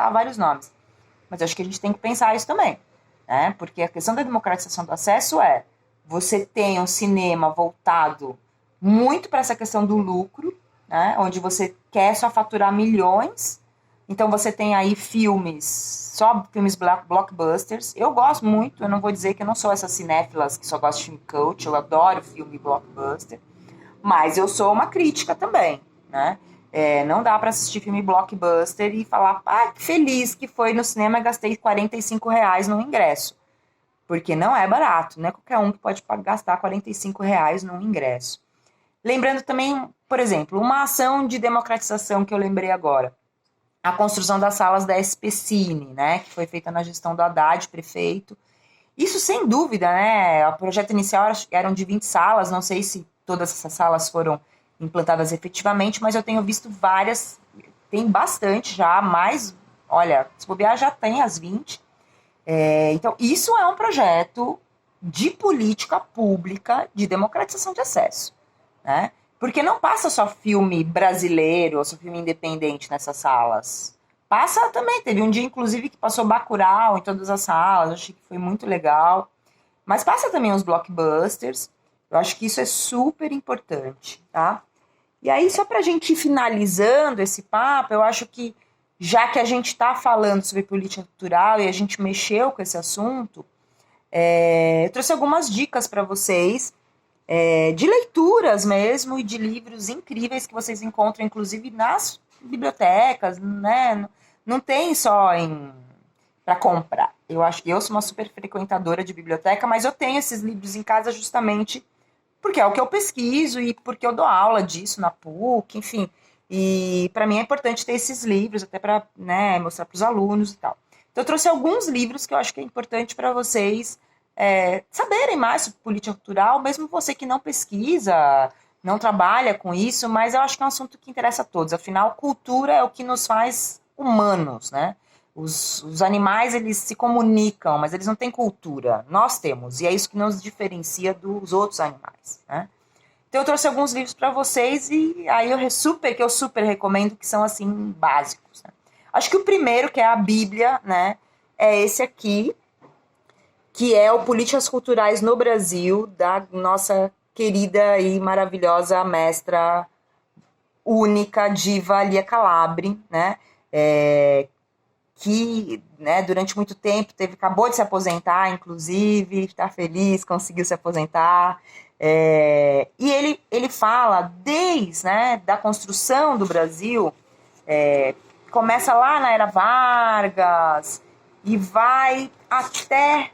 citar vários nomes. Mas eu acho que a gente tem que pensar isso também, né? Porque a questão da democratização do acesso você tem um cinema voltado muito para essa questão do lucro, né? Onde você quer só faturar milhões. Então você tem aí só filmes blockbusters. Eu gosto muito, eu não vou dizer que eu não sou essas cinéfilas que só gostam de filme cult, eu adoro filme blockbuster, mas eu sou uma crítica também, né? Não dá para assistir filme blockbuster e falar, que feliz que foi no cinema e gastei R$ 45 no ingresso. Porque não é barato, não é qualquer um que pode gastar R$ 45 num ingresso. Lembrando também, por exemplo, uma ação de democratização que eu lembrei agora. A construção das salas da SP Cine, né, que foi feita na gestão do Haddad, prefeito. Isso sem dúvida, né? O projeto inicial eram de 20 salas, não sei se todas essas salas foram implantadas efetivamente, mas eu tenho visto várias, tem bastante já, mas, olha, se bobear já tem as 20. Então, isso é um projeto de política pública de democratização de acesso, né? Porque não passa só filme brasileiro ou só filme independente nessas salas. Passa também, teve um dia, inclusive, que passou Bacurau em todas as salas, eu achei que foi muito legal. Mas passa também os blockbusters, eu acho que isso é super importante, tá? E aí, só pra gente ir finalizando esse papo, eu acho que, já que a gente está falando sobre política cultural e a gente mexeu com esse assunto, eu trouxe algumas dicas para vocês, de leituras mesmo e de livros incríveis que vocês encontram, inclusive, nas bibliotecas, né? Não tem só para comprar. Eu acho que eu sou uma super frequentadora de biblioteca, mas eu tenho esses livros em casa justamente porque é o que eu pesquiso e porque eu dou aula disso na PUC, enfim. E para mim é importante ter esses livros, até para, né, mostrar para os alunos e tal. Então eu trouxe alguns livros que eu acho que é importante para vocês saberem mais sobre política cultural, mesmo você que não pesquisa, não trabalha com isso, mas eu acho que é um assunto que interessa a todos. Afinal, cultura é o que nos faz humanos, né? Os animais, eles se comunicam, mas eles não têm cultura. Nós temos, e é isso que nos diferencia dos outros animais, né? Então eu trouxe alguns livros para vocês e aí eu super recomendo, que são assim básicos, né? Acho que o primeiro, que é a Bíblia, né, é esse aqui, que é o Políticas Culturais no Brasil, da nossa querida e maravilhosa mestra única, diva Lia Calabre, né? Que, né, durante muito tempo acabou de se aposentar, inclusive, está feliz, conseguiu se aposentar. E ele fala desde, né, da construção do Brasil, começa lá na Era Vargas e vai até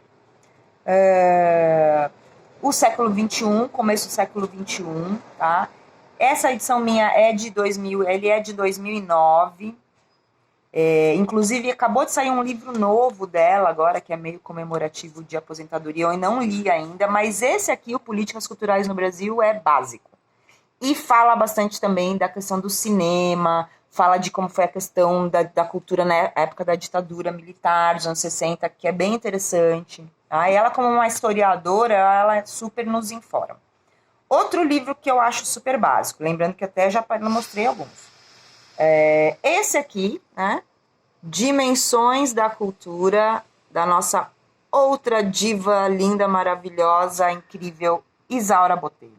o século XXI, começo do século XXI, tá? Essa edição minha é de 2000, ele é de 2009. Inclusive, acabou de sair um livro novo dela agora, que é meio comemorativo de aposentadoria. Eu não li ainda, mas esse aqui, o Políticas Culturais no Brasil, é básico. E fala bastante também da questão do cinema, fala de como foi a questão da cultura na época da ditadura militar, dos anos 60, que é bem interessante. Tá? E ela, como uma historiadora, ela super nos informa. Outro livro que eu acho super básico, lembrando que até já mostrei alguns. Esse aqui, né? Dimensões da Cultura, da nossa outra diva linda, maravilhosa, incrível, Isaura Botelho.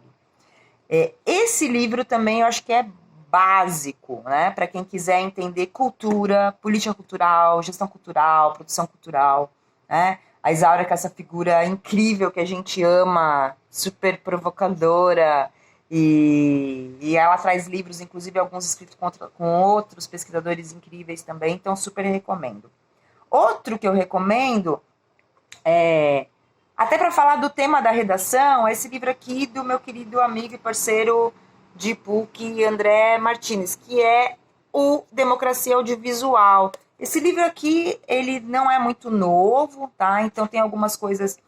Esse livro também eu acho que é básico, né? Para quem quiser entender cultura, política cultural, gestão cultural, produção cultural, né? A Isaura, que é essa figura incrível que a gente ama, super provocadora, e ela traz livros, inclusive alguns escritos com outros pesquisadores incríveis também, então super recomendo. Outro que eu recomendo, até para falar do tema da redação, é esse livro aqui do meu querido amigo e parceiro de PUC, André Martins, que é o Democracia Audiovisual. Esse livro aqui, ele não é muito novo, tá? Então tem algumas coisas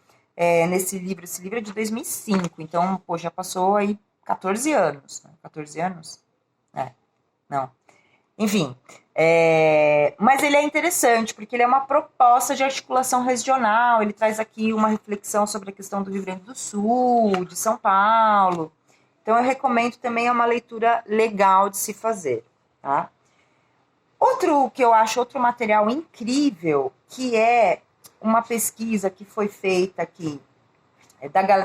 nesse livro. Esse livro é de 2005, então, pô, já passou aí 14 anos. Né? 14 anos? Não. Enfim, mas ele é interessante, porque ele é uma proposta de articulação regional, ele traz aqui uma reflexão sobre a questão do Rio Grande do Sul, de São Paulo. Então eu recomendo também, é uma leitura legal de se fazer, tá? Outro que eu acho, outro material incrível, que é uma pesquisa que foi feita aqui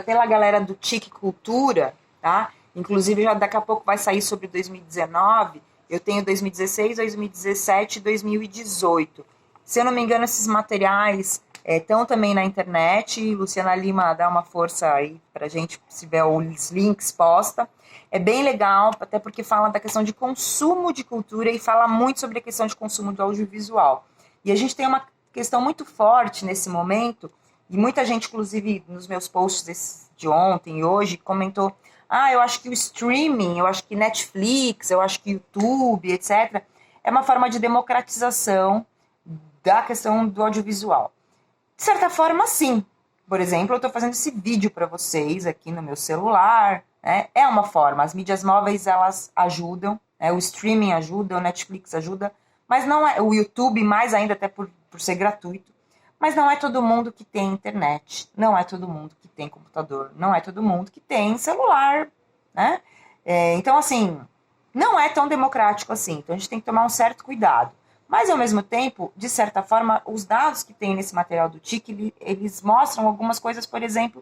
pela galera do TIC Cultura, tá? Inclusive, já daqui a pouco vai sair sobre 2019. Eu tenho 2016, 2017 e 2018. Se eu não me engano, esses materiais estão também na internet. Luciana Lima dá uma força aí pra gente, se tiver os links posta. É bem legal, até porque fala da questão de consumo de cultura e fala muito sobre a questão de consumo do audiovisual. E a gente tem uma questão muito forte nesse momento, e muita gente, inclusive, nos meus posts de ontem e hoje, comentou: eu acho que o streaming, eu acho que Netflix, eu acho que YouTube, etc., é uma forma de democratização da questão do audiovisual. De certa forma, sim. Por exemplo, eu estou fazendo esse vídeo para vocês aqui no meu celular, né? É uma forma. As mídias móveis, elas ajudam, né? O streaming ajuda, o Netflix ajuda, mas não é o YouTube, mais ainda até por ser gratuito. Mas não é todo mundo que tem internet, não é todo mundo que tem computador, não é todo mundo que tem celular, né? Então, assim, não é tão democrático assim. Então, a gente tem que tomar um certo cuidado. Mas, ao mesmo tempo, de certa forma, os dados que tem nesse material do TIC, eles mostram algumas coisas, por exemplo,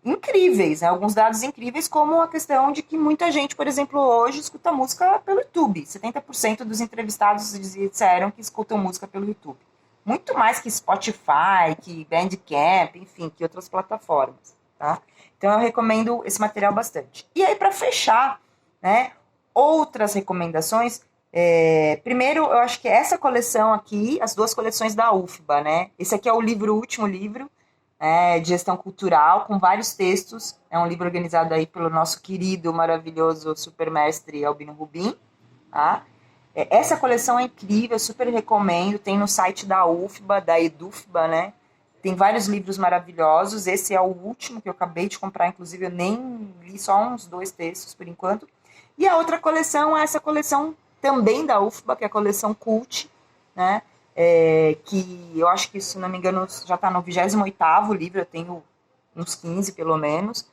incríveis, né? Alguns dados incríveis, como a questão de que muita gente, por exemplo, hoje escuta música pelo YouTube. 70% dos entrevistados disseram que escutam música pelo YouTube. Muito mais que Spotify, que Bandcamp, enfim, que outras plataformas, tá? Então, eu recomendo esse material bastante. E aí, para fechar, né, outras recomendações. Primeiro, eu acho que essa coleção aqui, as duas coleções da UFBA, né? Esse aqui é o último livro de gestão cultural, com vários textos. É um livro organizado aí pelo nosso querido, maravilhoso supermestre Albino Rubim, tá? Essa coleção é incrível, eu super recomendo. Tem no site da UFBA, da EDUFBA, né? Tem vários livros maravilhosos. Esse é o último que eu acabei de comprar, inclusive eu nem li, só uns 2 textos por enquanto. E a outra coleção é essa coleção também da UFBA, que é a coleção Cult, né? Que eu acho que, se não me engano, já está no 28º livro, eu tenho uns 15 pelo menos,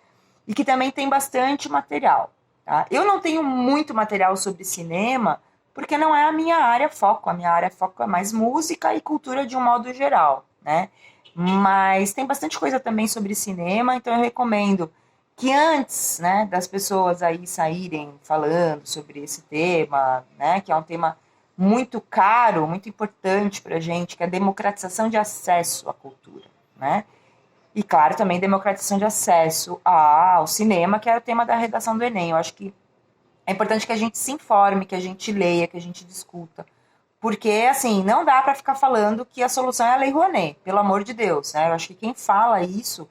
e que também tem bastante material. Tá? Eu não tenho muito material sobre cinema, porque não é a minha área foco. A minha área foco é mais música e cultura de um modo geral, né? Mas tem bastante coisa também sobre cinema, então eu recomendo que antes, né, das pessoas aí saírem falando sobre esse tema, né, que é um tema muito caro, muito importante para a gente, que é a democratização de acesso à cultura, né? E, claro, também democratização de acesso ao cinema, que é o tema da redação do Enem. Eu acho que é importante que a gente se informe, que a gente leia, que a gente discuta. Porque, assim, não dá para ficar falando que a solução é a Lei Rouanet, pelo amor de Deus, né? Eu acho que quem fala isso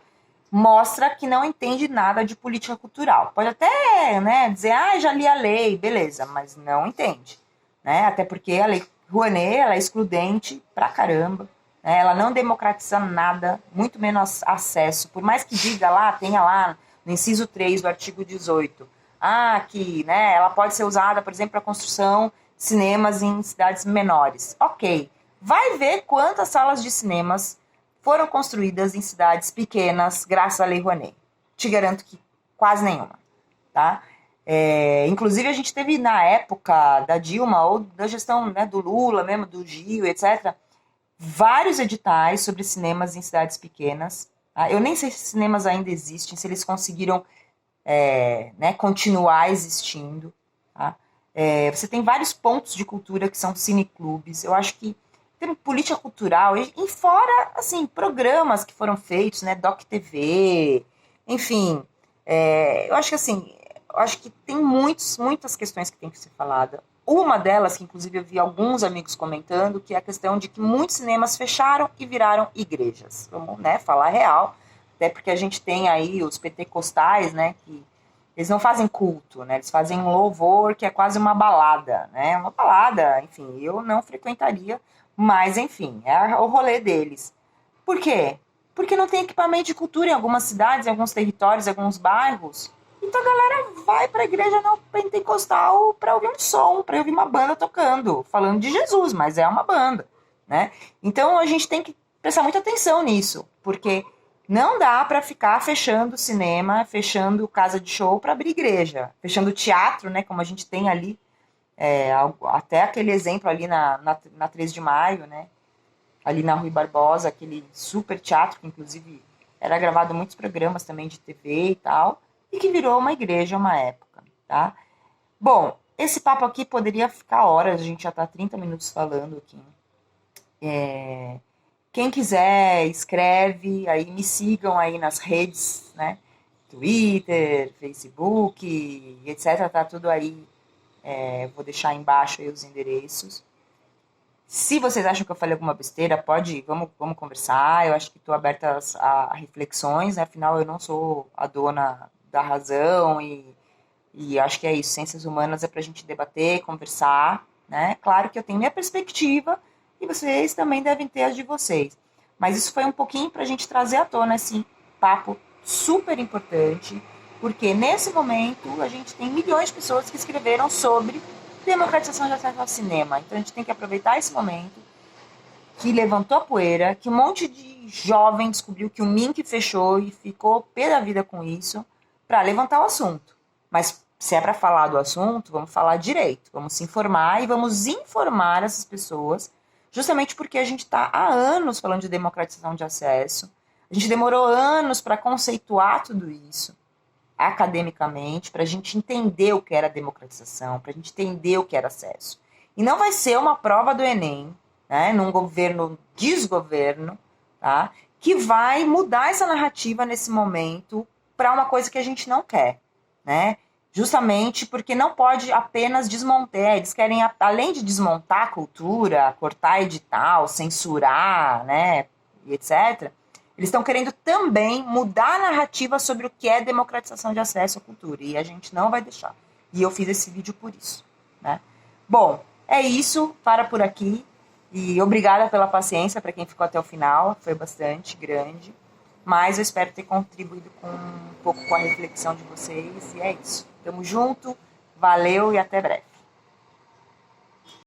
mostra que não entende nada de política cultural. Pode até, né, dizer, já li a lei, beleza, mas não entende, né? Até porque a Lei Rouanet, ela é excludente pra caramba, né? Ela não democratiza nada, muito menos acesso. Por mais que diga lá, tenha lá no inciso 3 do artigo 18, que, né, ela pode ser usada, por exemplo, para construção de cinemas em cidades menores. Ok, vai ver quantas salas de cinemas foram construídas em cidades pequenas graças à Lei Rouanet. Te garanto que quase nenhuma, tá? Inclusive, a gente teve, na época da Dilma, ou da gestão, né, do Lula mesmo, do Gil, etc., vários editais sobre cinemas em cidades pequenas. Tá? Eu nem sei se cinemas ainda existem, se eles conseguiram né, continuar existindo. Tá? Você tem vários pontos de cultura que são cineclubes. Eu acho que tem política cultural, e fora, assim, programas que foram feitos, né, Doc TV, enfim, eu acho que, assim, tem muitas questões que tem que ser falada. Uma delas, que inclusive eu vi alguns amigos comentando, que é a questão de que muitos cinemas fecharam e viraram igrejas. Vamos, né, falar real, até porque a gente tem aí os pentecostais, né, que eles não fazem culto, né, eles fazem um louvor que é quase uma balada, né, uma balada, enfim, eu não frequentaria. Mas, enfim, é o rolê deles. Por quê? Porque não tem equipamento de cultura em algumas cidades, em alguns territórios, em alguns bairros. Então a galera vai para a igreja não pentecostal para ouvir um som, para ouvir uma banda tocando, falando de Jesus, mas é uma banda, né? Então a gente tem que prestar muita atenção nisso, porque não dá para ficar fechando cinema, fechando casa de show para abrir igreja, fechando teatro, né, como a gente tem ali Até aquele exemplo ali na 3 de maio, né? Ali na Rui Barbosa, aquele super teatro, que inclusive era gravado muitos programas também de TV e tal, e que virou uma igreja uma época, tá? Bom, esse papo aqui poderia ficar horas, a gente já tá 30 minutos falando aqui. Quem quiser, escreve, aí me sigam aí nas redes, né? Twitter, Facebook, etc. Tá tudo aí. Vou deixar embaixo aí os endereços. Se vocês acham que eu falei alguma besteira, vamos conversar. Eu acho que estou aberta a reflexões, né? Afinal, eu não sou a dona da razão e acho que é isso. Ciências humanas é para a gente debater, conversar, né? Claro que eu tenho minha perspectiva e vocês também devem ter as de vocês. Mas isso foi um pouquinho para a gente trazer à tona esse papo super importante, porque nesse momento a gente tem milhões de pessoas que escreveram sobre democratização de acesso ao cinema. Então a gente tem que aproveitar esse momento que levantou a poeira, que um monte de jovem descobriu que o Mink fechou e ficou pé da vida com isso, para levantar o assunto. Mas se é para falar do assunto, vamos falar direito, vamos se informar e vamos informar essas pessoas, justamente porque a gente está há anos falando de democratização de acesso, a gente demorou anos para conceituar tudo isso academicamente, para a gente entender o que era democratização, para a gente entender o que era acesso. E não vai ser uma prova do Enem, né, num governo desgoverno, tá, que vai mudar essa narrativa nesse momento para uma coisa que a gente não quer, né? Justamente porque não pode apenas desmontar, eles querem, além de desmontar a cultura, cortar edital, censurar, né, e etc., eles estão querendo também mudar a narrativa sobre o que é democratização de acesso à cultura. E a gente não vai deixar. E eu fiz esse vídeo por isso, né? Bom, é isso. Para por aqui. E obrigada pela paciência para quem ficou até o final. Foi bastante grande. Mas eu espero ter contribuído um pouco com a reflexão de vocês. E é isso. Tamo junto. Valeu e até breve.